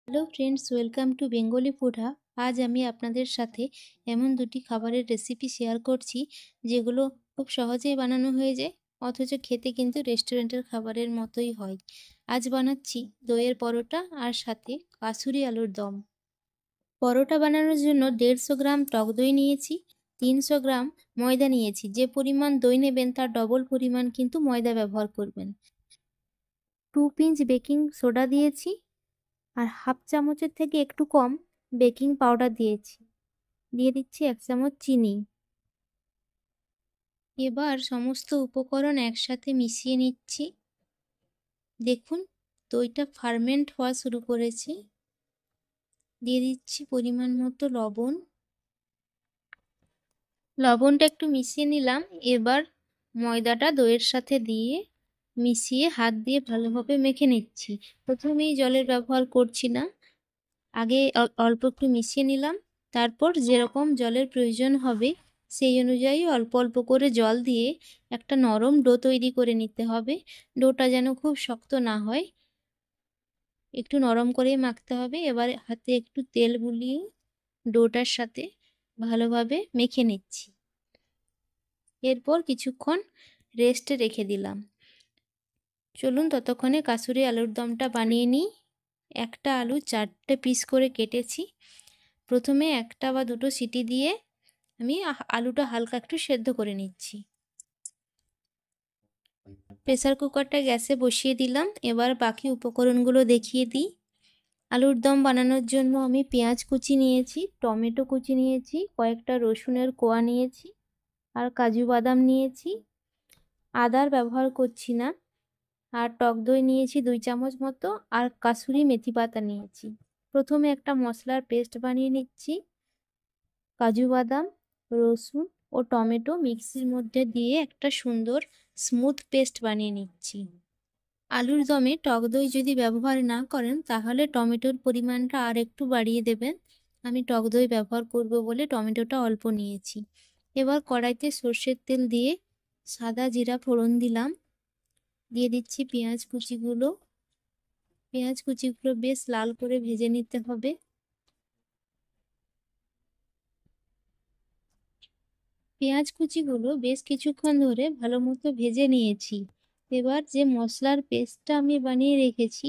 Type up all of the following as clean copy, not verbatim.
Hello friends, welcome to Bengali food hub. আজ আমি আপনাদের সাথে এমন দুটি খাবারের রেসিপি শেয়ার করছি যেগুলো খুব সহজেই বানানো হয়ে যায়, অথচ খেতে কিন্তু রেস্টুরেন্টের খাবারের মতোই হয়। আজ বানাচ্ছি দইয়ের পরোটা আর সাথে কাসুরি আলুর দম। পরোটা বানানোর জন্য 150 গ্রাম টক দই নিয়েছি, 300 গ্রাম ময়দা নিয়েছি। যে পরিমাণ দই নেবেন তার ডবল পরিমাণ কিন্তু ময়দা ব্যবহার করবেন। 2 পিঞ্চ বেকিং সোডা দিয়েছি আর হাফ চামচের থেকে একটু কম বেকিং পাউডার দিয়েছি। দিয়ে দিচ্ছি 1 চামচ চিনি। এবার সমস্ত উপকরণ একসাথে মিশিয়ে নিচ্ছি। দেখুন, দইটা ফার্মেন্ট হওয়া শুরু করেছে। দিয়ে দিচ্ছি পরিমাণ মতো লবণ। লবণটা একটু মিশিয়ে নিলাম। এবার ময়দাটা দইয়ের সাথে দিয়ে মিশিয়ে হাত দিয়ে ভালোভাবে মেখে নিচ্ছি। প্রথমেই জলের ব্যবহার করছি না, আগে অল্প একটু মিশিয়ে নিলাম। তারপর যেরকম জলের প্রয়োজন হবে সেই অনুযায়ী অল্প অল্প করে জল দিয়ে একটা নরম ডো তৈরি করে নিতে হবে। ডোটা যেন খুব শক্ত না হয়, একটু নরম করেই মাখতে হবে। এবার হাতে একটু তেল বুলিয়ে ডোটার সাথে ভালোভাবে মেখে নিচ্ছি। এরপর কিছুক্ষণ রেস্টে রেখে দিলাম। চলুন ততক্ষণে কাসুরি আলুর দমটা বানিয়ে নিই। একটা আলু 4টে পিস করে কেটেছি। প্রথমে একটা বা দুটো সিটি দিয়ে আমি আলুটা হালকা একটু সেদ্ধ করে নিচ্ছি। প্রেসার কুকারটা গ্যাসে বসিয়ে দিলাম। এবার বাকি উপকরণগুলো দেখিয়ে দিই। আলুর দম বানানোর জন্য আমি পেঁয়াজ কুচি নিয়েছি, টমেটো কুচি নিয়েছি, কয়েকটা রসুনের কোয়া নিয়েছি আর কাজু বাদাম নিয়েছি। আদার ব্যবহার করছি না। আর টক দই নিয়েছি 2 চামচ মতো, আর কাসুরি মেথি পাতা নিয়েছি। প্রথমে একটা মশলার পেস্ট বানিয়ে নিচ্ছি। কাজু বাদাম, রসুন ও টমেটো মিক্সির মধ্যে দিয়ে একটা সুন্দর স্মুথ পেস্ট বানিয়ে নিচ্ছি। আলুর দমে টক দই যদি ব্যবহার না করেন তাহলে টমেটোর পরিমাণটা আর একটু বাড়িয়ে দেবেন। আমি টক দই ব্যবহার করব বলে টমেটোটা অল্প নিয়েছি। এবার কড়াইতে সর্ষের তেল দিয়ে সাদা জিরা ফোড়ন দিলাম। দিয়ে দিচ্ছি পেঁয়াজ কুচিগুলো। পেঁয়াজ কুচিগুলো বেশ লাল করে ভেজে নিতে হবে। পেঁয়াজ কুচিগুলো বেশ কিছুক্ষণ ধরে ভালো মতো ভেজে নিয়েছি। এবার যে মশলার পেস্টটা আমি বানিয়ে রেখেছি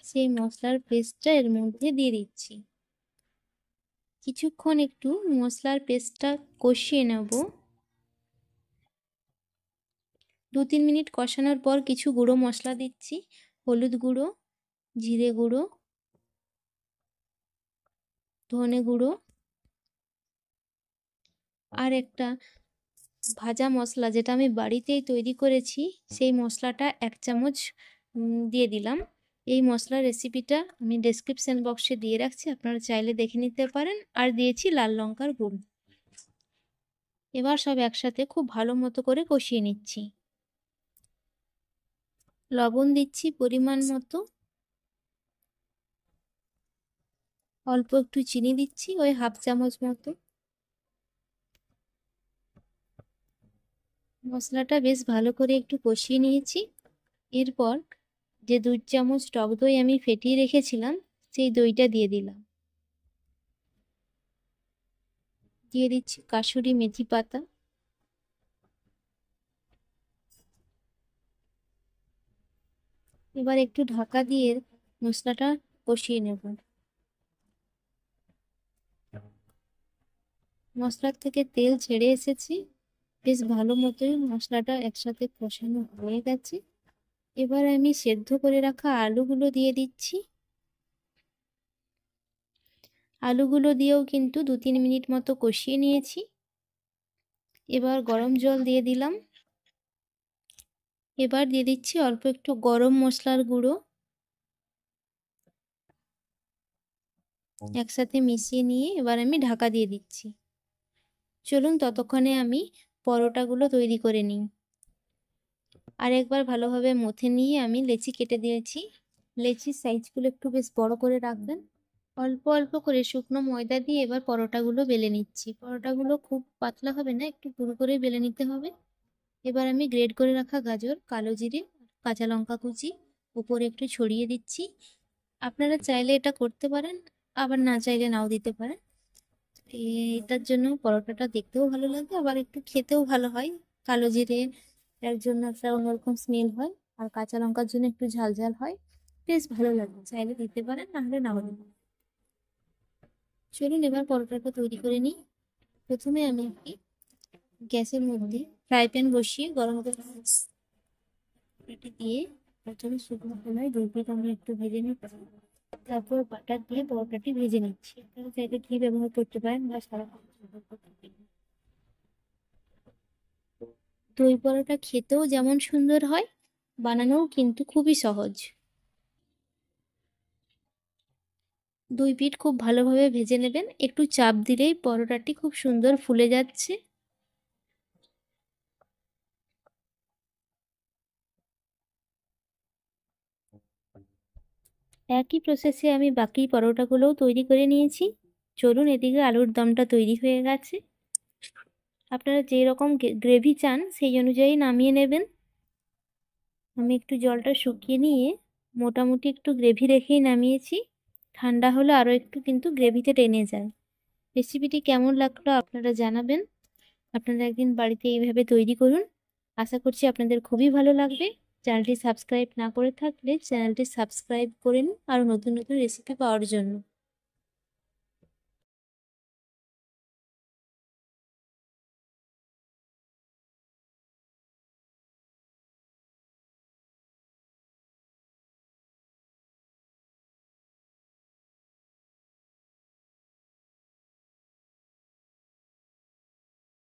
সেই মশলার পেস্টটা এর মধ্যে দিয়ে দিচ্ছি। কিছুক্ষণ একটু মশলার পেস্টটা কষিয়ে নেব। 2-3 মিনিট কষানোর পর কিছু গুঁড়ো মশলা দিচ্ছি। হলুদ গুঁড়ো, জিরে গুঁড়ো, ধনে গুঁড়ো আর একটা ভাজা মশলা যেটা আমি বাড়িতেই তৈরি করেছি সেই মশলাটা 1 চামচ দিয়ে দিলাম। এই মশলার রেসিপিটা আমি ডেসক্রিপশন বক্সে দিয়ে রাখছি, আপনারা চাইলে দেখে নিতে পারেন। আর দিয়েছি লাল লঙ্কার গুঁড়ো। এবার সব একসাথে খুব ভালো মতো করে কষিয়ে নিচ্ছি। লবণ দিচ্ছি পরিমাণ মতো, অল্প একটু চিনি দিচ্ছি ওই হাফ চামচ মতো। মশলাটা বেশ ভালো করে একটু কষিয়ে নিয়েছি। এরপর যে 2 চামচ টক দই আমি ফেটিয়ে রেখেছিলাম সেই দইটা দিয়ে দিলাম। দিয়ে দিচ্ছি কাসুরি মেথি পাতা। এবার একটু ঢাকা দিয়ে মশলাটা কষিয়ে নেব। মশলার থেকে তেল ছেড়ে এসেছে, বেশ ভালো মতোই মশলাটা একসাথে কষানো হয়ে গেছে। এবার আমি সেদ্ধ করে রাখা আলুগুলো দিয়ে দিচ্ছি। আলুগুলো দিয়েও কিন্তু 2-3 মিনিট মতো কষিয়ে নিয়েছি। এবার গরম জল দিয়ে দিলাম। এবার দিয়ে দিচ্ছি অল্প একটু গরম মশলার গুঁড়ো। একসাথে মিশিয়ে নিয়ে এবার আমি ঢাকা দিয়ে দিচ্ছি। চলুন ততক্ষণে আমি পরোটাগুলো তৈরি করে নিই। আর একবার ভালোভাবে মথে নিয়ে আমি লেচি কেটে দিয়েছি। লেচির সাইজগুলো একটু বেশ বড় করে রাখবেন। অল্প অল্প করে শুকনো ময়দা দিয়ে এবার পরোটাগুলো বেলে নিচ্ছি। পরোটাগুলো খুব পাতলা হবে না, একটু পুরু করে বেলে নিতে হবে। এবার আমি গ্রেট করে রাখা গাজর, কালো জিরে, কাঁচা লঙ্কা কুচি উপরে একটু ছড়িয়ে দিচ্ছি। আপনারা চাইলে এটা করতে পারেন, আবার না চাইলে নাও দিতে পারেন। এটার জন্য পরোটাটা দেখতেও ভালো লাগে, আবার একটু খেতেও ভালো হয়। কালো জিরে এর জন্য একটা অন্যরকম স্মেল হয়, আর কাঁচা লঙ্কার জন্য একটু ঝাল ঝাল হয়। বেশ ভালো লাগে, চাইলে দিতে পারেন, নাহলে নাও দিতে পারেন। চলুন এবার পরোটাটা তৈরি করে নিই। প্রথমে আমি একটি গ্যাসের মধ্যে ফ্রাই প্যান বসিয়ে গরম কড়াইটি দিয়ে প্রথমে শুকনো খোলায় 2 পিঠ আমি একটু ভেজে নিচ্ছি। তারপর বাটার দিয়ে পরোটাটি ভেজে নিচ্ছি। আপনারা চাইলে ঘি ব্যবহার করতে পারেন বা সাদা তেল ব্যবহার করতে পারেন। দই পরোটা খেতেও যেমন সুন্দর হয়, বানানোও কিন্তু খুবই সহজ। 2 পিঠ খুব ভালোভাবে ভেজে নেবেন, একটু চাপ দিলেই পরোটাটি খুব সুন্দর ফুলে যাচ্ছে। একই প্রসেসে আমি বাকি পরোটাগুলোও তৈরি করে নিয়েছি। চলুন, এদিকে আলুর দমটা তৈরি হয়ে গেছে। আপনারা যেই রকম গ্রেভি চান সেই অনুযায়ী নামিয়ে নেবেন। আমি একটু জলটা শুকিয়ে নিয়ে মোটামুটি একটু গ্রেভি রেখেই নামিয়েছি। ঠান্ডা হলে আরও একটু কিন্তু গ্রেভিতে টেনে যায়। রেসিপিটি কেমন লাগলো আপনারা জানাবেন। আপনারা একদিন বাড়িতে এইভাবে তৈরি করুন, আশা করছি আপনাদের খুবই ভালো লাগবে। চ্যানেলটি সাবস্ক্রাইব না করে থাকলে চ্যানেলটি সাবস্ক্রাইব করে নিন আরও নতুন নতুন রেসিপি পাওয়ার জন্য।